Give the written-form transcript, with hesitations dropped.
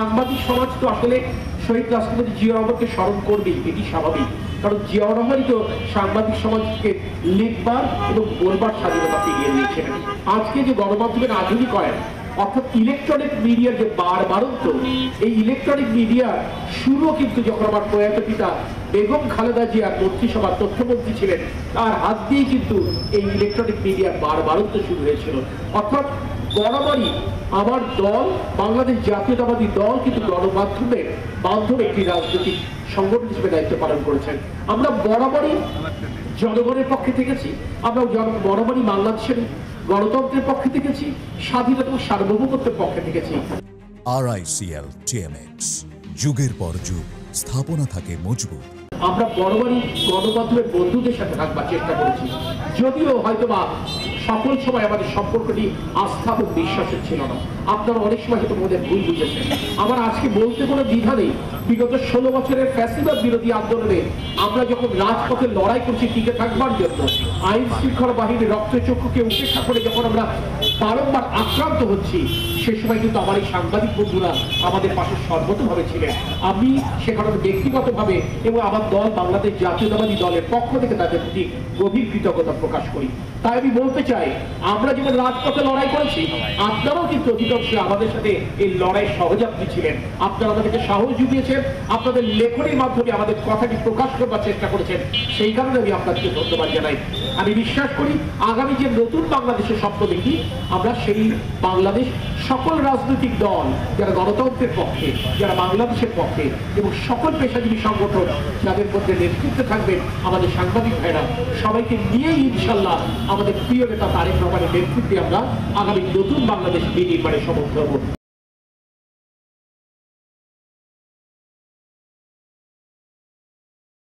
সাংবাদিক সমাজ তো আসলে শহীদ রাষ্ট্রপতি জিয়া রহমানকে স্মরণ করবেই, এটি স্বাভাবিক। কারণ জিয়া রহমানই তো সাংবাদিক সমাজকে লিখবার এবং বলবার স্বাধীনতা ফিরিয়ে দিয়েছিলেন। আজকে যে গণমাধ্যমের আধুনিকায়ন অর্থাৎ ইলেকট্রনিক মিডিয়ার যে বাড়ন্ত, এই ইলেকট্রনিক মিডিয়ার শুরু কিন্তু যখন আমার প্রয়াত পিতা বেগম খালেদা জিয়ার মন্ত্রিসভার তথ্যমন্ত্রী ছিলেন, তার হাত দিয়ে কিন্তু এই ইলেকট্রনিক মিডিয়ার বাড়ন্ত শুরু হয়েছিল। অর্থাৎ বরাবরই আমার দল, বাংলাদেশ জাতীয়তাবাদী দল, কিন্তু গণমাধ্যমের মাধ্যমে একটি রাজনৈতিক সংগঠন হিসেবে দায়িত্ব পালন করেছেন। আমরা বরাবরই জনগণের পক্ষে থেকেছি, আমরা বরাবরই বাংলাদেশের গণতন্ত্রের পক্ষে থেকেছি, স্বাধীনতা ও সার্বভৌমত্বের পক্ষে থেকেছি। RICL TMX, যুগের পর যুগ স্থাপনা থাকে মজবুত। আমরা বরাবরই গণমাধ্যমের বন্ধুদের সাথে থাকবার চেষ্টা করেছি, যদিও হয়তোবা সকল সময় আমাদের সম্পর্কটি আস্থা এবং বিশ্বাসের ছিল না। আপনারা অনেক সময় হয়তো আমাদের ভুল বুঝেছেন। আমার আজকে বলতে কোনো দ্বিধা নেই, বিগত 16 বছরের ফ্যাসিবাদ বিরোধী আন্দোলনে আমরা যখন রাজপথে লড়াই করছি টিকে থাকবার জন্য, আইন শৃঙ্খলা বাহিনীর রক্তচক্ষুকে উপেক্ষা করে যখন আমরা বারংবার আক্রান্ত হচ্ছি, সে সময় কিন্তু আমার এই সাংবাদিক বন্ধুরা আমাদের পাশে সর্বতভাবে ছিলেন। আমি সেখানে ব্যক্তিগতভাবে এবং আমার দল বাংলাদেশ জাতীয়তাবাদী দলের পক্ষ থেকে তাদের প্রতি গভীর কৃতজ্ঞতা প্রকাশ করি। তাই আমি বলতে চাই, আমরা যেমন রাজপথে লড়াই করেছি, আপনারাও কিন্তু অধিকাংশে আমাদের সাথে এই লড়াই সহযাত্রী ছিলেন। আপনারা আমাদেরকে সাহস জুগিয়েছেন, আপনাদের লেখনের মাধ্যমে আমাদের কথাটি প্রকাশ করবার চেষ্টা করেছেন। সেই কারণে আমি আপনাদেরকে ধন্যবাদ জানাই। আমি বিশ্বাস করি আগামী যে নতুন বাংলাদেশের স্বপ্ন দেখি, আমরা সেই বাংলাদেশ সকল রাজনৈতিক দল যারা গণতন্ত্রের পক্ষে, যারা বাংলাদেশের পক্ষে, এবং সকল পেশাজীবী সংগঠন যাদের মধ্যে নেতৃত্বে থাকবেন আমাদের সাংবাদিক ভাইরা, সবাইকে নিয়েই ইনশাল্লাহ আমাদের প্রিয় নেতা তারেক রহমানের নেতৃত্বে আমরা আগামী নতুন বাংলাদেশ বিনির্মাণে সমর্থ হব।